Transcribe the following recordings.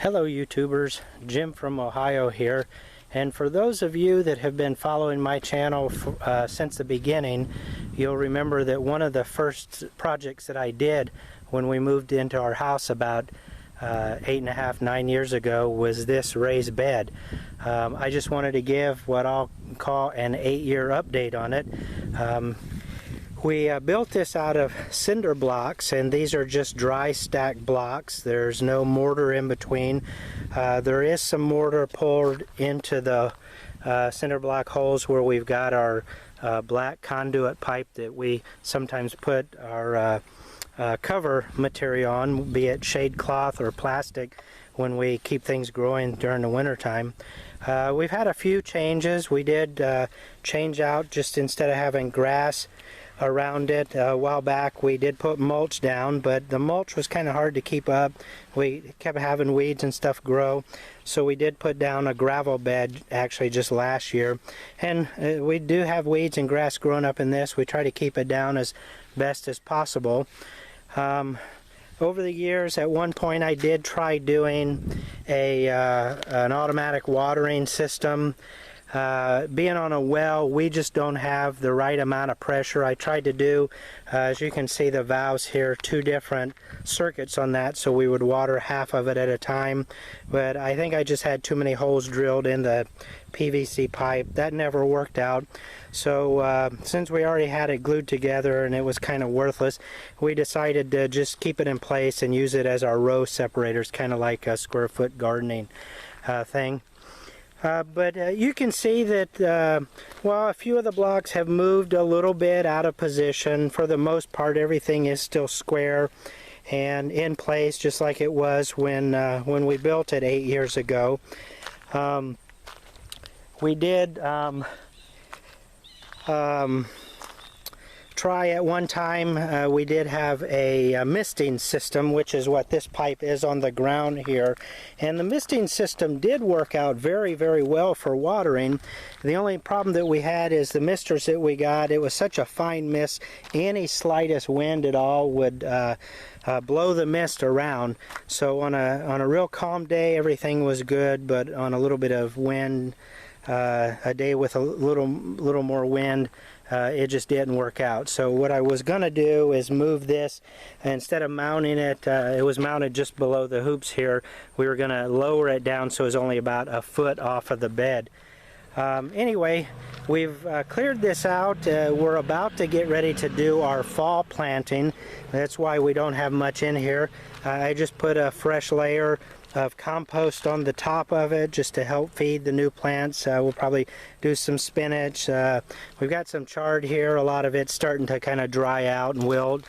Hello YouTubers, Jim from Ohio here, and for those of you that have been following my channel since the beginning, you'll remember that one of the first projects that I did when we moved into our house about 9 years ago was this raised bed. I just wanted to give what I'll call an 8-year update on it. We built this out of cinder blocks, and these are just dry stacked blocks. There's no mortar in between. There is some mortar poured into the cinder block holes where we've got our black conduit pipe that we sometimes put our cover material on, be it shade cloth or plastic, when we keep things growing during the winter time. We've had a few changes. We did change out, just instead of having grass around it a while back, we did put mulch down, but the mulch was kind of hard to keep up. We kept having weeds and stuff grow, so we did put down a gravel bed actually just last year, and we do have weeds and grass growing up in this. We try to keep it down as best as possible. Over the years, at one point I did try doing an automatic watering system. Being on a well, we just don't have the right amount of pressure. I tried to do, as you can see the valves here, 2 different circuits on that, so we would water half of it at a time, but I think I just had too many holes drilled in the PVC pipe. That never worked out. So since we already had it glued together and it was kind of worthless, we decided to just keep it in place and use it as our row separators, kind of like a square foot gardening thing. But you can see that, well, a few of the blocks have moved a little bit out of position. For the most part, everything is still square and in place, just like it was when we built it 8 years ago. We did try at one time, we did have a misting system, which is what this pipe is on the ground here, and the misting system did work out very, very well for watering. The only problem that we had is the misters that we got, it was such a fine mist, any slightest wind at all would blow the mist around. So on a real calm day everything was good, but on a little bit of wind, a day with a little more wind, it just didn't work out. So what I was going to do is move this. Instead of mounting it, it was mounted just below the hoops here. We were going to lower it down so it was only about a foot off of the bed. Anyway, we've cleared this out. We're about to get ready to do our fall planting. That's why we don't have much in here. I just put a fresh layer of compost on the top of it just to help feed the new plants. We'll probably do some spinach. We've got some chard here. A lot of it's starting to kind of dry out and wilt.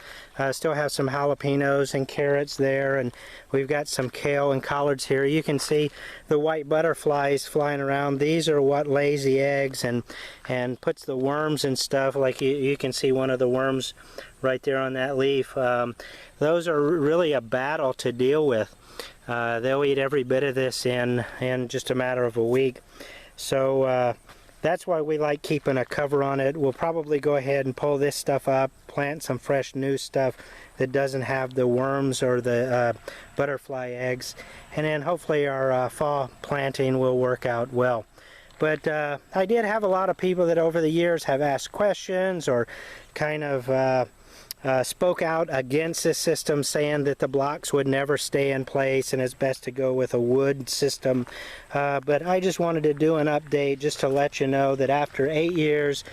Still have some jalapenos and carrots there, and we've got some kale and collards here. You can see the white butterflies flying around. These are what lays the eggs and puts the worms and stuff. Like you can see one of the worms right there on that leaf. Those are really a battle to deal with. They'll eat every bit of this in just a matter of a week. So that's why we like keeping a cover on it. We'll probably go ahead and pull this stuff up, plant some fresh new stuff that doesn't have the worms or the butterfly eggs, and then hopefully our fall planting will work out well. But I did have a lot of people that over the years have asked questions or kind of spoke out against this system, saying that the blocks would never stay in place and it's best to go with a wood system. But I just wanted to do an update just to let you know that after 8 years,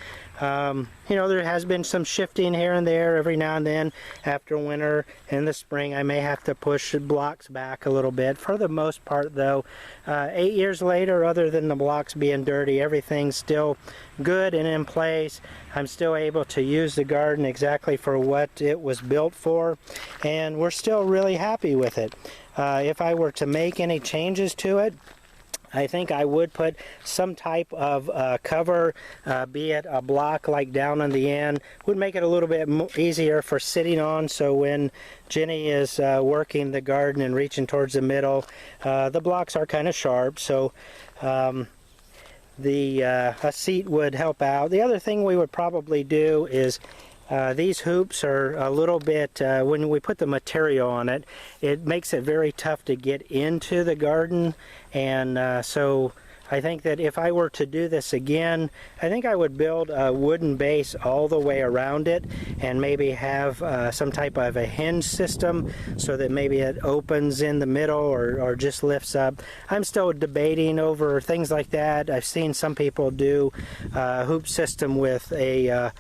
you know, there has been some shifting here and there every now and then. After winter, in the spring, I may have to push blocks back a little bit. For the most part though, 8 years later, other than the blocks being dirty, everything's still good and in place. I'm still able to use the garden exactly for what it was built for, and we're still really happy with it. If I were to make any changes to it, I think I would put some type of cover, be it a block like down on the end. Would make it a little bit easier for sitting on, so when Jenny is working the garden and reaching towards the middle, the blocks are kind of sharp, so a seat would help out. The other thing we would probably do is These hoops are a little bit, when we put the material on it, it makes it very tough to get into the garden, and so I think that if I were to do this again, I think I would build a wooden base all the way around it and maybe have some type of a hinge system so that maybe it opens in the middle or just lifts up. I'm still debating over things like that. I've seen some people do a hoop system with a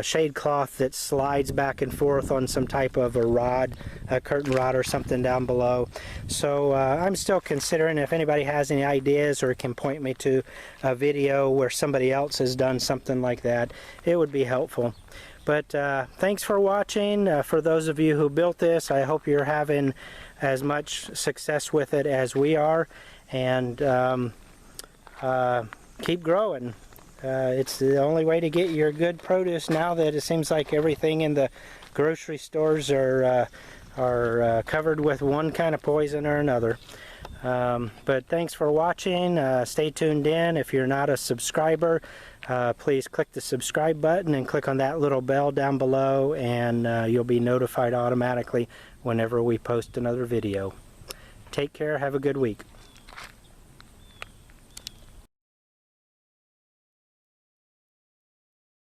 shade cloth that slides back and forth on some type of a rod, a curtain rod or something down below. So I'm still considering. If anybody has any ideas or can point me to a video where somebody else has done something like that, it would be helpful. But thanks for watching. For those of you who built this, I hope you're having as much success with it as we are, and keep growing. It's the only way to get your good produce now that it seems like everything in the grocery stores are covered with one kind of poison or another. But thanks for watching. Stay tuned in. If you're not a subscriber, please click the subscribe button and click on that little bell down below, and you'll be notified automatically whenever we post another video. Take care. Have a good week.